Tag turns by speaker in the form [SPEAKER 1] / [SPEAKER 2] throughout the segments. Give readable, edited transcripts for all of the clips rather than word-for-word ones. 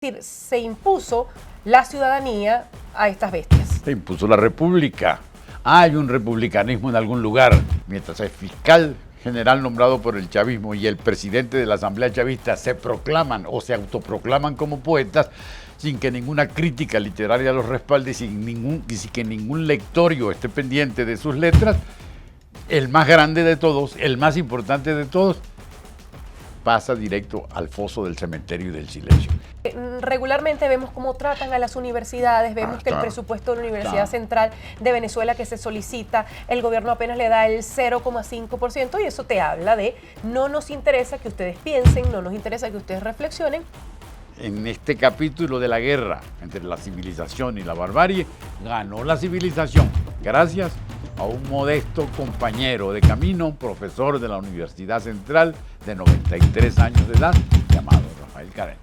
[SPEAKER 1] decir, se impuso la ciudadanía a estas bestias.
[SPEAKER 2] Se impuso la república. Hay un republicanismo en algún lugar. Mientras el fiscal general nombrado por el chavismo y el presidente de la Asamblea Chavista se proclaman o se autoproclaman como poetas, sin que ninguna crítica literaria los respalde, sin que ningún lectorio esté pendiente de sus letras, el más grande de todos, el más importante de todos, pasa directo al foso del cementerio y del silencio.
[SPEAKER 1] Regularmente vemos cómo tratan a las universidades, vemos que el presupuesto de la Universidad Central de Venezuela que se solicita, el gobierno apenas le da el 0,5% y eso te habla de no nos interesa que ustedes piensen, no nos interesa que ustedes reflexionen.
[SPEAKER 2] En este capítulo de la guerra entre la civilización y la barbarie, ganó la civilización, gracias a un modesto compañero de camino, profesor de la Universidad Central de 93 años de edad, llamado Rafael Cadena.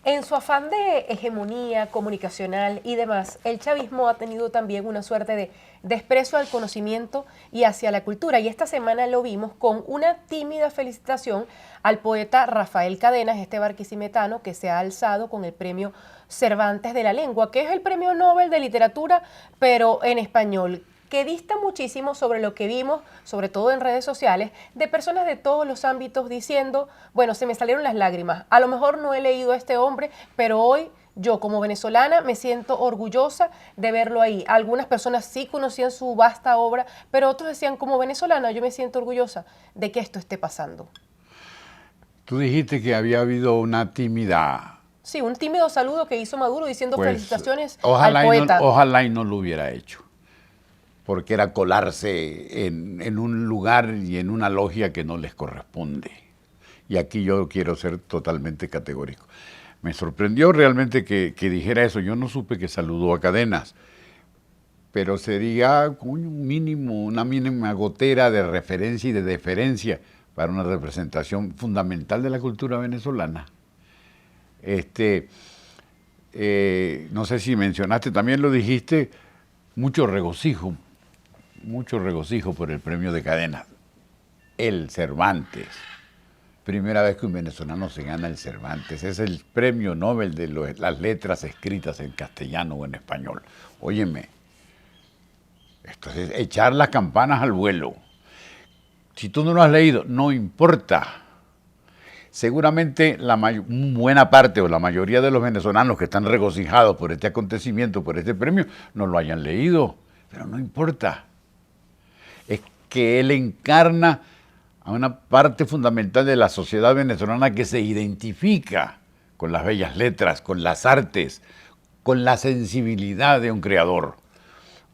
[SPEAKER 1] En su afán de hegemonía comunicacional y demás, el chavismo ha tenido también una suerte de desprecio al conocimiento y hacia la cultura. Y esta semana lo vimos con una tímida felicitación al poeta Rafael Cadenas, este barquisimetano que se ha alzado con el premio Cervantes de la Lengua, que es el premio Nobel de Literatura, pero en español, que dista muchísimo sobre lo que vimos, sobre todo en redes sociales, de personas de todos los ámbitos diciendo, bueno, se me salieron las lágrimas, a lo mejor no he leído a este hombre, pero hoy yo como venezolana me siento orgullosa de verlo ahí. Algunas personas sí conocían su vasta obra, pero otros decían, como venezolana yo me siento orgullosa de que esto esté pasando.
[SPEAKER 2] Tú dijiste que había habido una tímida...
[SPEAKER 1] Sí, un tímido saludo que hizo Maduro diciendo felicitaciones
[SPEAKER 2] ojalá
[SPEAKER 1] al poeta.
[SPEAKER 2] Ojalá y no lo hubiera hecho, porque era colarse en un lugar y en una logia que no les corresponde. Y aquí yo quiero ser totalmente categórico. Me sorprendió realmente que dijera eso. Yo no supe que saludó a Cadenas, pero sería un mínimo, una mínima gotera de referencia y de deferencia para una representación fundamental de la cultura venezolana. No sé si mencionaste, también lo dijiste, mucho regocijo por el premio de Cadenas. El Cervantes. Primera vez que un venezolano se gana el Cervantes. Es el premio Nobel de las letras escritas en castellano o en español. Óyeme, esto es echar las campanas al vuelo. Si tú no lo has leído, no importa. Seguramente buena parte o la mayoría de los venezolanos que están regocijados por este acontecimiento, por este premio, no lo hayan leído, pero no importa. Es que él encarna a una parte fundamental de la sociedad venezolana que se identifica con las bellas letras, con las artes, con la sensibilidad de un creador.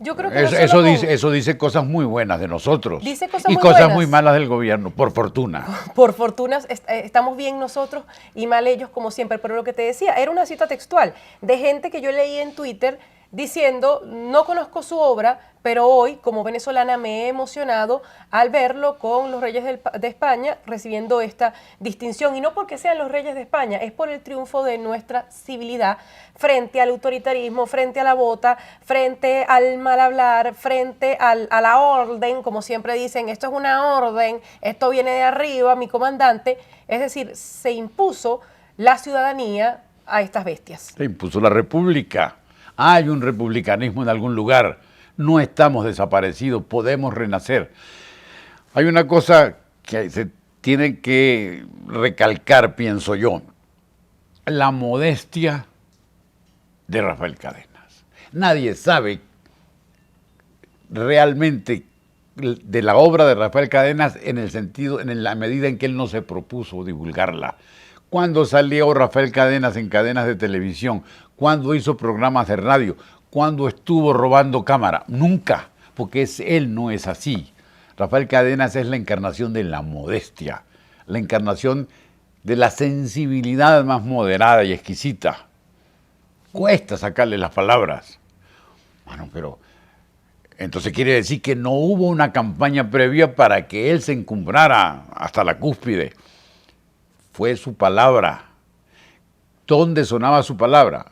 [SPEAKER 1] Yo creo que
[SPEAKER 2] eso dice cosas muy buenas de nosotros.
[SPEAKER 1] Dice cosas
[SPEAKER 2] y
[SPEAKER 1] muy
[SPEAKER 2] cosas
[SPEAKER 1] buenas.
[SPEAKER 2] Muy malas del gobierno, por fortuna.
[SPEAKER 1] Por fortuna estamos bien nosotros y mal ellos como siempre. Pero lo que te decía, era una cita textual de gente que yo leí en Twitter diciendo, no conozco su obra, pero hoy como venezolana me he emocionado al verlo con los Reyes de España recibiendo esta distinción. Y no porque sean los Reyes de España, es por el triunfo de nuestra civilidad frente al autoritarismo, frente a la bota, frente al mal hablar, frente a la orden, como siempre dicen, esto es una orden, esto viene de arriba, mi comandante. Es decir, se impuso la ciudadanía a estas bestias.
[SPEAKER 2] Se impuso la república. Hay un republicanismo en algún lugar. No estamos desaparecidos, podemos renacer. Hay una cosa que se tiene que recalcar, pienso yo. La modestia de Rafael Cadenas. Nadie sabe realmente de la obra de Rafael Cadenas en la medida en que él no se propuso divulgarla. ¿Cuándo salió Rafael Cadenas en cadenas de televisión? ¿Cuándo hizo programas de radio? ¿Cuándo estuvo robando cámara? Nunca, porque él no es así. Rafael Cadenas es la encarnación de la modestia, la encarnación de la sensibilidad más moderada y exquisita. Cuesta sacarle las palabras. Bueno, pero entonces quiere decir que no hubo una campaña previa para que él se encumbrara hasta la cúspide. Fue su palabra. ¿Dónde sonaba su palabra?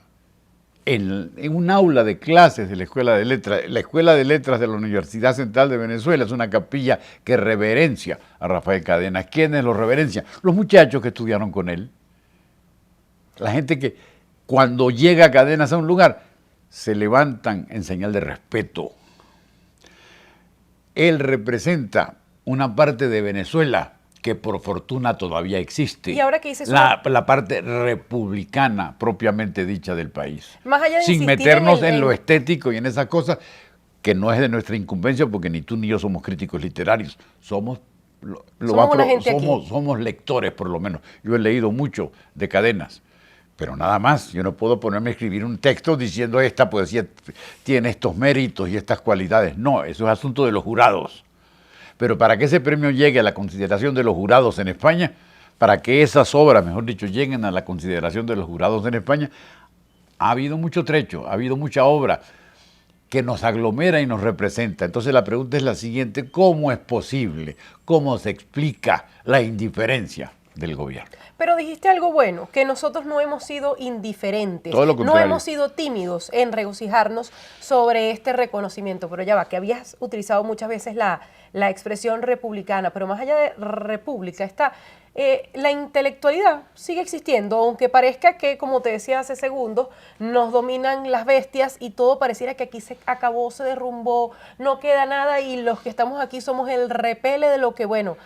[SPEAKER 2] en un aula de clases de la Escuela de Letras. La Escuela de Letras de la Universidad Central de Venezuela es una capilla que reverencia a Rafael Cadenas. ¿Quiénes lo reverencian? Los muchachos que estudiaron con él. La gente que cuando llega Cadenas a un lugar se levantan en señal de respeto. Él representa una parte de Venezuela que por fortuna todavía existe.
[SPEAKER 1] Y ahora que dices
[SPEAKER 2] la parte republicana propiamente dicha del país.
[SPEAKER 1] más allá de
[SPEAKER 2] sin
[SPEAKER 1] insistir
[SPEAKER 2] meternos en lo estético y en esas cosas que no es de nuestra incumbencia, porque ni tú ni yo somos críticos literarios. Somos lectores, por lo menos. Yo he leído mucho de Cadenas, pero nada más. Yo no puedo ponerme a escribir un texto diciendo esta poesía tiene estos méritos y estas cualidades. No, eso es asunto de los jurados. Pero para que ese premio llegue a la consideración de los jurados en España, para que esas obras, mejor dicho, lleguen a la consideración de los jurados en España, ha habido mucho trecho, ha habido mucha obra que nos aglomera y nos representa. Entonces la pregunta es la siguiente: ¿cómo es posible? ¿Cómo se explica la indiferencia del gobierno?
[SPEAKER 1] Pero dijiste algo bueno, que nosotros no hemos sido indiferentes,
[SPEAKER 2] Todo lo
[SPEAKER 1] no
[SPEAKER 2] contrario.
[SPEAKER 1] hemos sido tímidos en regocijarnos sobre este reconocimiento. Pero ya va, que habías utilizado muchas veces la expresión republicana, pero más allá de república está la intelectualidad sigue existiendo, aunque parezca que, como te decía hace segundos, nos dominan las bestias y todo pareciera que aquí se acabó, se derrumbó, no queda nada y los que estamos aquí somos el repele de lo que, bueno,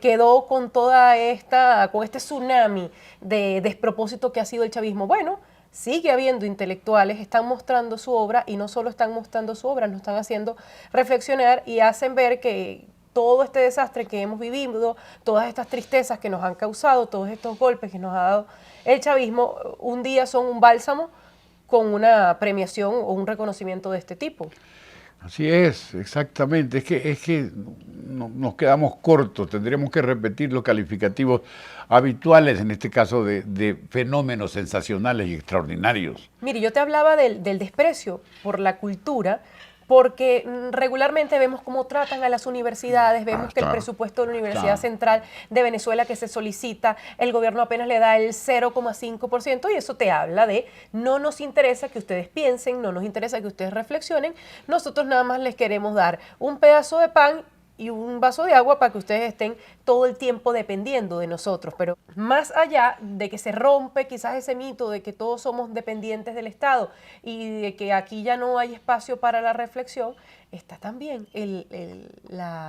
[SPEAKER 1] quedó con con este tsunami de despropósito que ha sido el chavismo. Bueno, sigue habiendo intelectuales, están mostrando su obra y no solo están mostrando su obra, nos están haciendo reflexionar y hacen ver que todo este desastre que hemos vivido, todas estas tristezas que nos han causado, todos estos golpes que nos ha dado el chavismo, un día son un bálsamo con una premiación o un reconocimiento de este tipo.
[SPEAKER 2] Así es, exactamente. Es que nos quedamos cortos, tendríamos que repetir los calificativos habituales, en este caso de fenómenos sensacionales y extraordinarios.
[SPEAKER 1] Mire, yo te hablaba del desprecio por la cultura, porque regularmente vemos cómo tratan a las universidades, vemos que el presupuesto de la Universidad Central de Venezuela que se solicita, el gobierno apenas le da el 0,5% y eso te habla de no nos interesa que ustedes piensen, no nos interesa que ustedes reflexionen, nosotros nada más les queremos dar un pedazo de pan y un vaso de agua para que ustedes estén todo el tiempo dependiendo de nosotros. Pero más allá de que se rompe quizás ese mito de que todos somos dependientes del Estado y de que aquí ya no hay espacio para la reflexión, está también el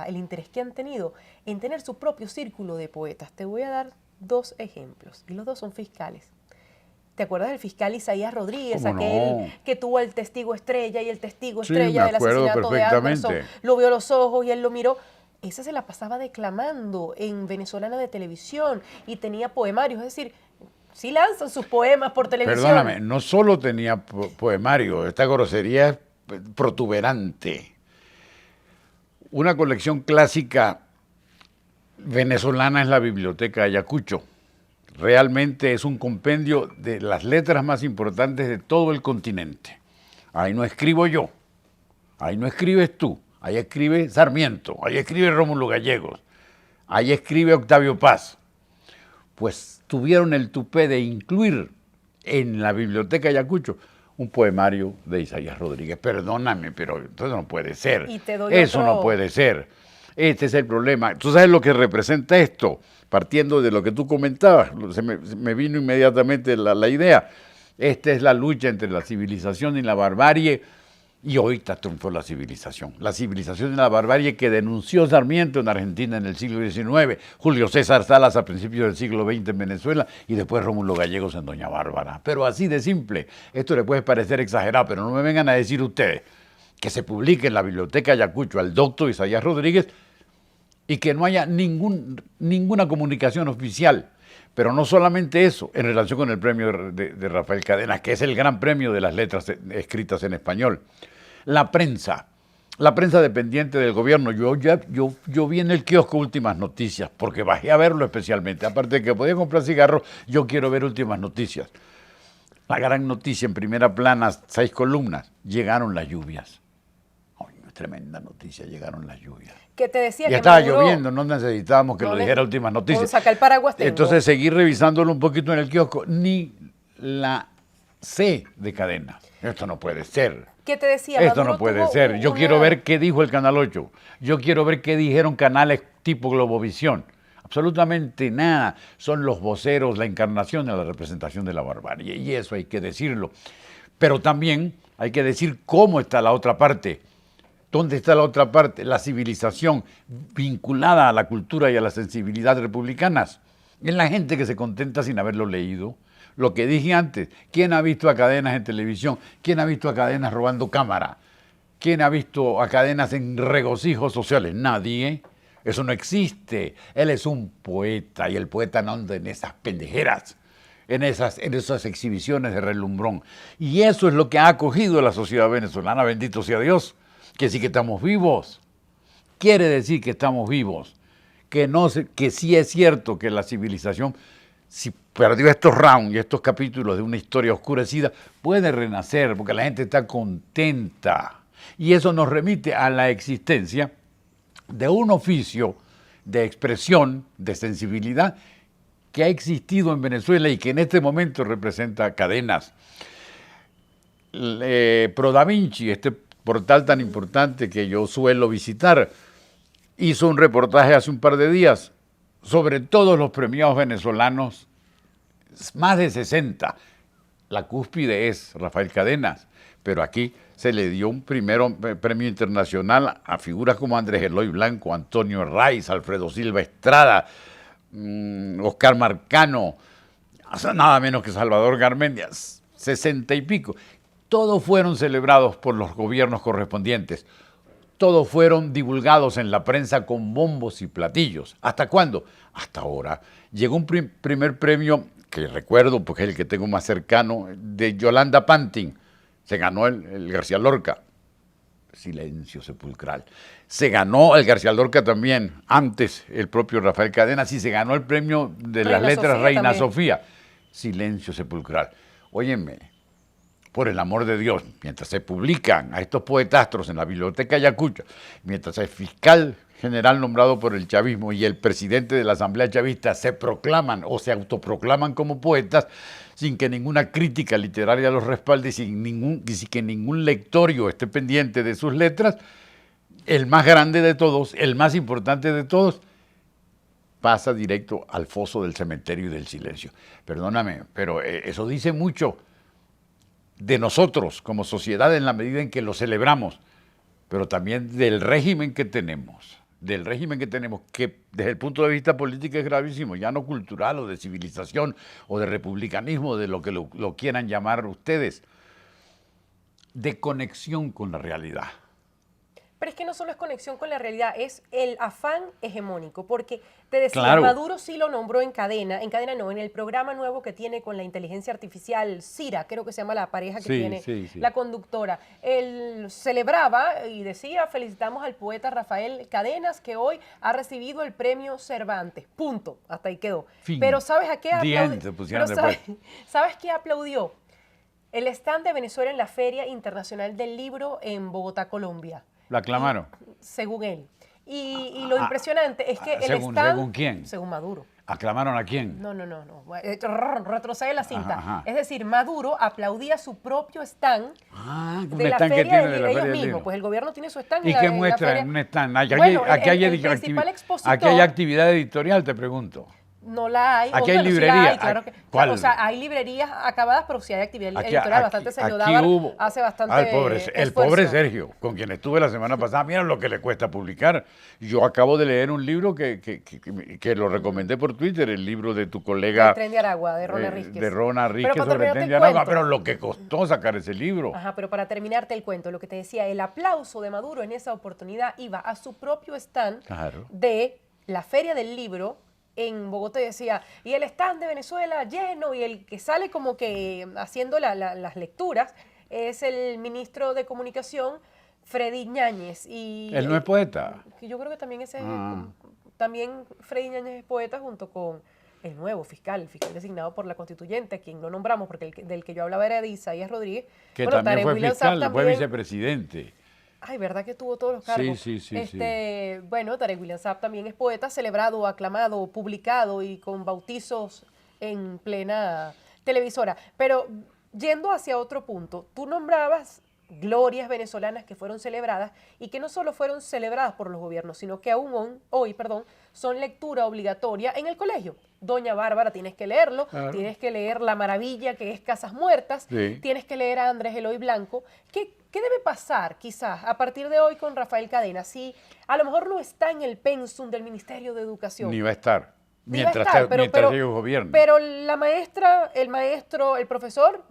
[SPEAKER 1] interés que han tenido en tener su propio círculo de poetas. Te voy a dar dos ejemplos y los dos son fiscales. ¿Te acuerdas del fiscal Isaías Rodríguez, aquel que tuvo el testigo estrella y el testigo estrella del asesinato de Anderson? Lo vio a los ojos y él lo miró. Ese se la pasaba declamando en Venezolana de Televisión y tenía poemarios, es decir, sí lanzan sus poemas por televisión.
[SPEAKER 2] Perdóname, no solo tenía poemario, esta grosería es protuberante. Una colección clásica venezolana es la Biblioteca Ayacucho. Realmente es un compendio de las letras más importantes de todo el continente. Ahí no escribo yo, ahí no escribes tú, ahí escribe Sarmiento, ahí escribe Rómulo Gallegos, ahí escribe Octavio Paz. Pues tuvieron el tupé de incluir en la Biblioteca Ayacucho un poemario de Isaías Rodríguez. Perdóname, pero entonces no puede ser. Eso no puede ser. Este es el problema. ¿Tú sabes lo que representa esto? Partiendo de lo que tú comentabas, me vino inmediatamente la idea. Esta es la lucha entre la civilización y la barbarie, y ahorita triunfó la civilización. La civilización y la barbarie que denunció Sarmiento en Argentina en el siglo XIX, Julio César Salas a principios del siglo XX en Venezuela, y después Rómulo Gallegos en Doña Bárbara. Pero así de simple. Esto le puede parecer exagerado, pero no me vengan a decir ustedes que se publique en la Biblioteca Ayacucho al doctor Isaías Rodríguez y que no haya ninguna comunicación oficial. Pero no solamente eso, en relación con el premio de Rafael Cadenas, que es el gran premio de las letras escritas en español. La prensa dependiente del gobierno. Yo vi en el kiosco Últimas Noticias, porque bajé a verlo especialmente. Aparte de que podía comprar cigarros, yo quiero ver Últimas Noticias. La gran noticia en primera plana, 6 columnas, llegaron las lluvias. Tremenda noticia, llegaron las lluvias.
[SPEAKER 1] Que te decía
[SPEAKER 2] ya estaba lloviendo, no necesitábamos que lo dijera Últimas Noticias.
[SPEAKER 1] Saca el paraguas tengo.
[SPEAKER 2] Entonces seguí revisándolo un poquito en el kiosco. Ni la C de cadena. Esto no puede ser.
[SPEAKER 1] ¿Qué te decía?
[SPEAKER 2] Esto
[SPEAKER 1] Maduro
[SPEAKER 2] no puede
[SPEAKER 1] tuvo
[SPEAKER 2] ser. Yo
[SPEAKER 1] una-
[SPEAKER 2] quiero ver qué dijo el Canal 8. Yo quiero ver qué dijeron canales tipo Globovisión. Absolutamente nada. Son los voceros, la encarnación de la representación de la barbarie. Y eso hay que decirlo. Pero también hay que decir cómo está la otra parte. ¿Dónde está la otra parte? La civilización vinculada a la cultura y a la sensibilidad republicanas. Es la gente que se contenta sin haberlo leído. Lo que dije antes, ¿quién ha visto a Cadenas en televisión? ¿Quién ha visto a Cadenas robando cámara? ¿Quién ha visto a Cadenas en regocijos sociales? Nadie. Eso no existe. Él es un poeta y el poeta no anda en esas pendejeras, en esas exhibiciones de relumbrón. Y eso es lo que ha acogido la sociedad venezolana, bendito sea Dios, que sí que estamos vivos. Quiere decir que estamos vivos, que sí es cierto que la civilización, si perdió estos rounds y estos capítulos de una historia oscurecida, puede renacer porque la gente está contenta. Y eso nos remite a la existencia de un oficio de expresión, de sensibilidad, que ha existido en Venezuela y que en este momento representa Cadenas. Pro Da Vinci, este portal tan importante que yo suelo visitar, hizo un reportaje hace un par de días sobre todos los premiados venezolanos, más de 60. La cúspide es Rafael Cadenas, pero aquí se le dio un premio internacional a figuras como Andrés Eloy Blanco, Antonio Raiz, Alfredo Silva Estrada, Oscar Marcano, nada menos que Salvador Garmendia, 60 y pico. Todos fueron celebrados por los gobiernos correspondientes. Todos fueron divulgados en la prensa con bombos y platillos. ¿Hasta cuándo? Hasta ahora. Llegó un primer premio, que recuerdo porque es el que tengo más cercano, de Yolanda Pantin. Se ganó el García Lorca. Silencio sepulcral. Se ganó el García Lorca también, antes el propio Rafael Cadenas, y se ganó el premio de las letras
[SPEAKER 1] Sofía
[SPEAKER 2] Reina
[SPEAKER 1] también.
[SPEAKER 2] Sofía. Silencio sepulcral. Óyeme, por el amor de Dios, mientras se publican a estos poetastros en la Biblioteca Ayacucho, mientras el fiscal general nombrado por el chavismo y el presidente de la Asamblea Chavista se proclaman o se autoproclaman como poetas, sin que ninguna crítica literaria los respalde, sin que ningún lectorio esté pendiente de sus letras, el más grande de todos, el más importante de todos, pasa directo al foso del cementerio y del silencio. Perdóname, pero eso dice mucho de nosotros como sociedad en la medida en que lo celebramos, pero también del régimen que tenemos, que desde el punto de vista político es gravísimo, ya no cultural o de civilización o de republicanismo, de lo que lo quieran llamar ustedes, de conexión con la realidad.
[SPEAKER 1] Pero es que no solo es conexión con la realidad, es el afán hegemónico, porque te decía,
[SPEAKER 2] Claro.
[SPEAKER 1] Maduro sí lo nombró en cadena no, en el programa nuevo que tiene con la inteligencia artificial, Cira, creo que se llama la pareja que
[SPEAKER 2] Sí,
[SPEAKER 1] tiene,
[SPEAKER 2] sí, sí.
[SPEAKER 1] la conductora. Él celebraba y decía, felicitamos al poeta Rafael Cadenas, que hoy ha recibido el premio Cervantes, punto, hasta ahí quedó.
[SPEAKER 2] Fin.
[SPEAKER 1] Pero ¿sabes a qué aplaudió?
[SPEAKER 2] Dientes pusieron después.
[SPEAKER 1] ¿Sabes qué aplaudió? El stand de Venezuela en la Feria Internacional del Libro en Bogotá, Colombia.
[SPEAKER 2] ¿La aclamaron?
[SPEAKER 1] Según él. Y lo impresionante es que el
[SPEAKER 2] ¿según quién?
[SPEAKER 1] Según Maduro.
[SPEAKER 2] ¿Aclamaron a quién?
[SPEAKER 1] No. Retrocede la cinta.
[SPEAKER 2] Ajá.
[SPEAKER 1] Es decir, Maduro aplaudía su propio stand
[SPEAKER 2] Un
[SPEAKER 1] de la
[SPEAKER 2] stand que
[SPEAKER 1] feria
[SPEAKER 2] tiene
[SPEAKER 1] de
[SPEAKER 2] de la
[SPEAKER 1] ellos
[SPEAKER 2] Feria del
[SPEAKER 1] mismos.
[SPEAKER 2] Libro.
[SPEAKER 1] Pues el gobierno tiene su stand
[SPEAKER 2] ¿Y
[SPEAKER 1] en
[SPEAKER 2] qué
[SPEAKER 1] la
[SPEAKER 2] muestra
[SPEAKER 1] feria.
[SPEAKER 2] en un stand? Aquí,
[SPEAKER 1] Bueno,
[SPEAKER 2] hay
[SPEAKER 1] principal expositor,
[SPEAKER 2] aquí hay actividad editorial, te pregunto.
[SPEAKER 1] No la hay.
[SPEAKER 2] Aquí
[SPEAKER 1] O
[SPEAKER 2] hay
[SPEAKER 1] bueno, sí la
[SPEAKER 2] librería.
[SPEAKER 1] hay, claro que,
[SPEAKER 2] ¿Cuál?
[SPEAKER 1] O sea, hay librerías acabadas, pero sí hay actividad editorial. Bastante Sergio
[SPEAKER 2] aquí
[SPEAKER 1] Dávar
[SPEAKER 2] hubo.
[SPEAKER 1] hace bastante
[SPEAKER 2] El pobre
[SPEAKER 1] esfuerzo.
[SPEAKER 2] Sergio, con quien estuve la semana pasada, mira lo que le cuesta publicar. Yo acabo de leer un libro que lo recomendé por Twitter, el libro de tu colega.
[SPEAKER 1] El Tren de Aragua, de Rona Rísquez.
[SPEAKER 2] De Rona Rísquez
[SPEAKER 1] Pero para
[SPEAKER 2] sobre el
[SPEAKER 1] terminarte
[SPEAKER 2] Tren
[SPEAKER 1] el
[SPEAKER 2] de Aragua,
[SPEAKER 1] cuento.
[SPEAKER 2] pero lo que costó sacar ese libro.
[SPEAKER 1] Ajá, pero para terminarte el cuento, lo que te decía, el aplauso de Maduro en esa oportunidad iba a su propio stand
[SPEAKER 2] Claro.
[SPEAKER 1] de la Feria del Libro en Bogotá, y decía, y el stand de Venezuela lleno, y el que sale como que haciendo las lecturas es el ministro de Comunicación, Freddy Ñáñez. Y
[SPEAKER 2] Él no es poeta.
[SPEAKER 1] que yo creo que también ese
[SPEAKER 2] Ah.
[SPEAKER 1] también Freddy Ñáñez es poeta junto con el nuevo fiscal, el fiscal designado por la constituyente, a quien no nombramos porque del que yo hablaba era de Isaías Rodríguez.
[SPEAKER 2] Que
[SPEAKER 1] Bueno,
[SPEAKER 2] también
[SPEAKER 1] Tarek
[SPEAKER 2] fue
[SPEAKER 1] William
[SPEAKER 2] fiscal,
[SPEAKER 1] Saab
[SPEAKER 2] fue
[SPEAKER 1] también.
[SPEAKER 2] vicepresidente.
[SPEAKER 1] Ay, ¿verdad que tuvo todos los cargos?
[SPEAKER 2] Sí.
[SPEAKER 1] Bueno, Tarek William Saab también es poeta, celebrado, aclamado, publicado y con bautizos en plena televisora. Pero yendo hacia otro punto, tú nombrabas glorias venezolanas que fueron celebradas y que no solo fueron celebradas por los gobiernos, sino que aún hoy, son lectura obligatoria en el colegio. Doña Bárbara, tienes que leerlo,
[SPEAKER 2] Claro.
[SPEAKER 1] tienes que leer La Maravilla, que es Casas Muertas,
[SPEAKER 2] Sí.
[SPEAKER 1] tienes que leer a Andrés Eloy Blanco. ¿Qué debe pasar quizás a partir de hoy con Rafael Cadena? Si a lo mejor no está en el pensum del Ministerio de Educación.
[SPEAKER 2] Ni va a estar.
[SPEAKER 1] Ni va a
[SPEAKER 2] Mientras,
[SPEAKER 1] estar,
[SPEAKER 2] mientras ellos gobiernen.
[SPEAKER 1] pero la maestra, el maestro, el profesor,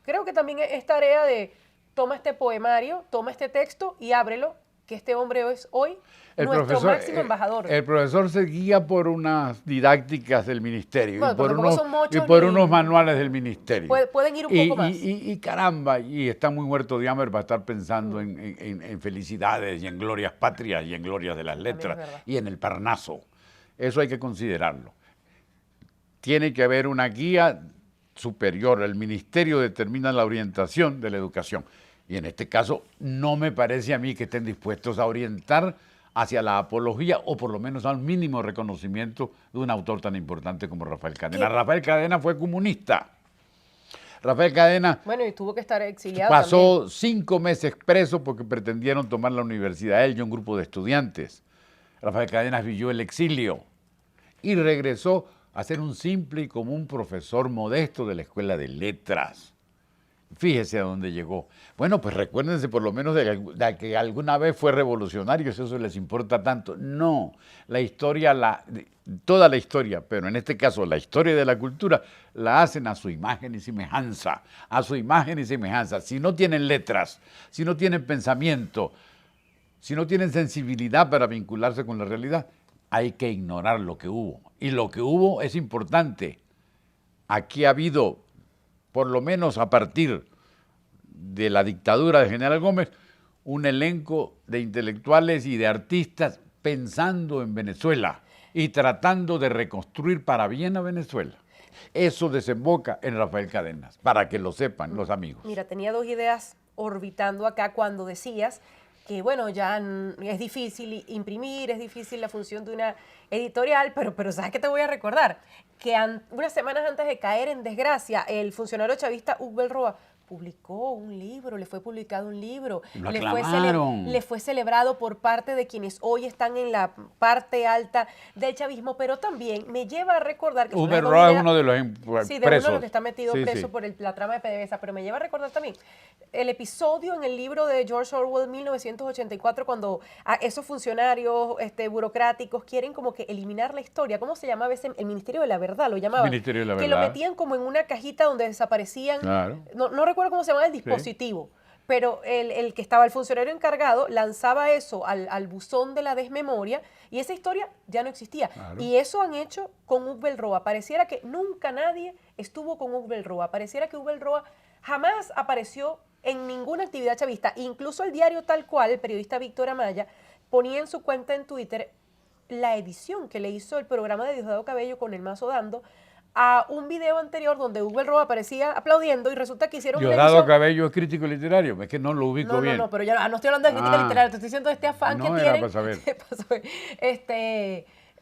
[SPEAKER 1] creo que también es tarea de toma este poemario, toma este texto y ábrelo, que este hombre es hoy nuestro máximo embajador.
[SPEAKER 2] El profesor se guía por unas didácticas del ministerio
[SPEAKER 1] Bueno,
[SPEAKER 2] y por,
[SPEAKER 1] tampoco son muchos
[SPEAKER 2] unos manuales del ministerio.
[SPEAKER 1] Pueden ir un poco más.
[SPEAKER 2] Y caramba, y está muy muerto de hambre para estar pensando en felicidades y en glorias patrias y en glorias de las letras
[SPEAKER 1] es verdad.
[SPEAKER 2] y en el Parnaso. Eso hay que considerarlo. Tiene que haber una guía superior. El ministerio determina la orientación de la educación. Y en este caso, no me parece a mí que estén dispuestos a orientar hacia la apología o por lo menos al mínimo reconocimiento de un autor tan importante como Rafael Cadena.
[SPEAKER 1] ¿Qué?
[SPEAKER 2] Rafael Cadena fue comunista. Rafael Cadena
[SPEAKER 1] Bueno, y tuvo que estar exiliado
[SPEAKER 2] pasó
[SPEAKER 1] también.
[SPEAKER 2] 5 meses preso porque pretendieron tomar la universidad, él y un grupo de estudiantes. Rafael Cadena vivió el exilio y regresó a ser un simple y común profesor modesto de la Escuela de Letras. Fíjese a dónde llegó. Bueno, pues recuérdense por lo menos de que alguna vez fue revolucionario, si eso les importa tanto. No, la historia, toda la historia, pero en este caso la historia de la cultura, la hacen a su imagen y semejanza, a su imagen y semejanza. Si no tienen letras, si no tienen pensamiento, si no tienen sensibilidad para vincularse con la realidad, hay que ignorar lo que hubo. Y lo que hubo es importante. Aquí ha habido, por lo menos a partir de la dictadura de General Gómez, un elenco de intelectuales y de artistas pensando en Venezuela y tratando de reconstruir para bien a Venezuela. Eso desemboca en Rafael Cadenas, para que lo sepan los amigos.
[SPEAKER 1] Mira, tenía dos ideas orbitando acá cuando decías que, bueno, ya es difícil imprimir, es difícil la función de una editorial, pero ¿sabes qué te voy a recordar? Que unas semanas antes de caer en desgracia, el funcionario chavista Hugo Belroa publicó un libro, le fue publicado un libro,
[SPEAKER 2] Lo aclamaron.
[SPEAKER 1] le fue celebrado por parte de quienes hoy están en la parte alta del chavismo, pero también me lleva a recordar que
[SPEAKER 2] Hugo Belroa es uno de los
[SPEAKER 1] sí, de
[SPEAKER 2] presos.
[SPEAKER 1] uno de los que está metido
[SPEAKER 2] Sí,
[SPEAKER 1] preso
[SPEAKER 2] sí.
[SPEAKER 1] por la trama de PDVSA, pero me lleva a recordar también el episodio en el libro de George Orwell 1984 cuando esos funcionarios burocráticos quieren como que eliminar la historia. ¿Cómo se llamaba ese? El Ministerio de la Verdad lo llamaban.
[SPEAKER 2] Ministerio de la
[SPEAKER 1] Que lo
[SPEAKER 2] Verdad.
[SPEAKER 1] metían como en una cajita donde desaparecían.
[SPEAKER 2] Claro.
[SPEAKER 1] No recuerdo cómo se llamaba el dispositivo. Pero el que estaba, el funcionario encargado, lanzaba eso al buzón de la desmemoria y esa historia ya no existía.
[SPEAKER 2] Claro.
[SPEAKER 1] Y eso han hecho con Hugo Belroa. Pareciera que nunca nadie estuvo con Hugo Belroa. Pareciera que Hugo Belroa jamás apareció en ninguna actividad chavista. Incluso el diario Tal Cual, el periodista Víctor Amaya, ponía en su cuenta en Twitter la edición que le hizo el programa de Diosdado Cabello con el Mazo Dando a un video anterior donde Hugo Belroa aparecía aplaudiendo y resulta que hicieron una
[SPEAKER 2] Diosdado
[SPEAKER 1] edición...
[SPEAKER 2] Cabello es crítico literario, es que no lo ubico bien.
[SPEAKER 1] No, pero ya no estoy hablando de crítica literaria, te estoy diciendo de este afán
[SPEAKER 2] no
[SPEAKER 1] que
[SPEAKER 2] era
[SPEAKER 1] tienen.
[SPEAKER 2] para saber.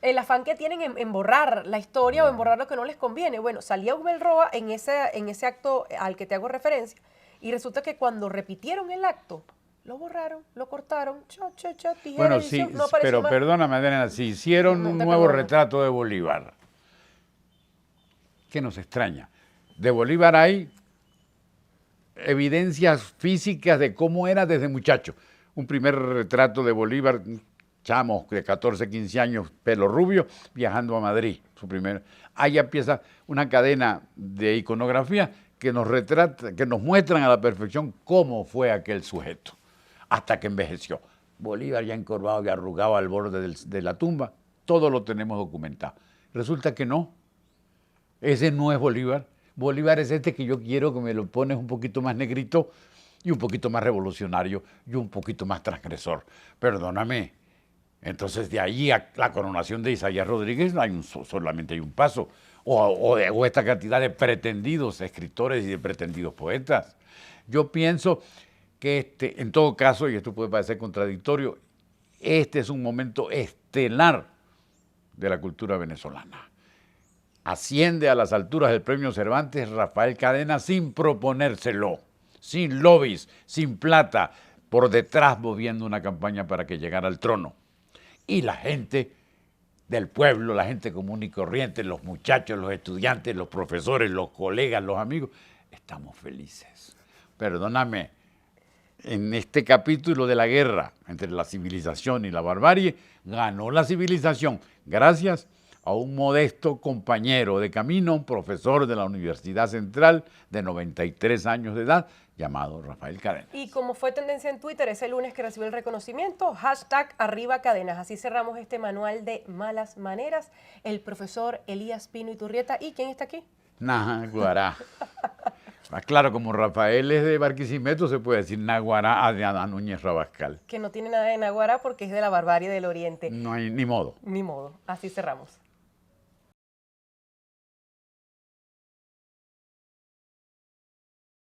[SPEAKER 1] El afán que tienen en borrar la historia o en borrar lo que no les conviene. Bueno, salía Hugo Belroa en ese acto al que te hago referencia y resulta que cuando repitieron el acto, lo borraron, lo cortaron, tijera,
[SPEAKER 2] Bueno, sí,
[SPEAKER 1] edición, no apareció
[SPEAKER 2] pero
[SPEAKER 1] más.
[SPEAKER 2] perdóname, Adriana, si hicieron
[SPEAKER 1] No
[SPEAKER 2] un
[SPEAKER 1] te
[SPEAKER 2] nuevo
[SPEAKER 1] perdono.
[SPEAKER 2] retrato de Bolívar, ¿qué nos extraña? De Bolívar hay evidencias físicas de cómo era desde muchacho. Un primer retrato de Bolívar, un chamo de 14, 15 años, pelo rubio, viajando a Madrid. Ahí empieza una cadena de iconografía que nos retrata, que nos muestran a la perfección cómo fue aquel sujeto, hasta que envejeció. Bolívar ya encorvado y arrugado al borde de la tumba, todo lo tenemos documentado. Resulta que no, ese no es Bolívar. Bolívar es este que yo quiero que me lo pones un poquito más negrito y un poquito más revolucionario y un poquito más transgresor. Perdóname. Entonces de ahí a la coronación de Isaías Rodríguez solamente hay un paso. O esta cantidad de pretendidos escritores y de pretendidos poetas. Yo pienso que en todo caso, y esto puede parecer contradictorio, este es un momento estelar de la cultura venezolana. asciende a las alturas del premio Cervantes Rafael Cadena sin proponérselo, sin lobbies, sin plata, por detrás moviendo una campaña para que llegara al trono. Y la gente del pueblo, la gente común y corriente, los muchachos, los estudiantes, los profesores, los colegas, los amigos, estamos felices. Perdóname, en este capítulo de la guerra entre la civilización y la barbarie, ganó la civilización gracias a un modesto compañero de camino, profesor de la Universidad Central de 93 años de edad, llamado Rafael Cadena.
[SPEAKER 1] Y como fue tendencia en Twitter ese lunes que recibió el reconocimiento, #arribacadenas. Así cerramos este manual de malas maneras. El profesor Elías Pino Iturrieta. ¿Y quién está aquí?
[SPEAKER 2] Naguará. Claro, como Rafael es de Barquisimeto, se puede decir Naguará a Núñez Rabascal.
[SPEAKER 1] Que no tiene nada de Naguará porque es de la barbarie del Oriente.
[SPEAKER 2] No hay ni modo.
[SPEAKER 1] Ni modo. Así cerramos.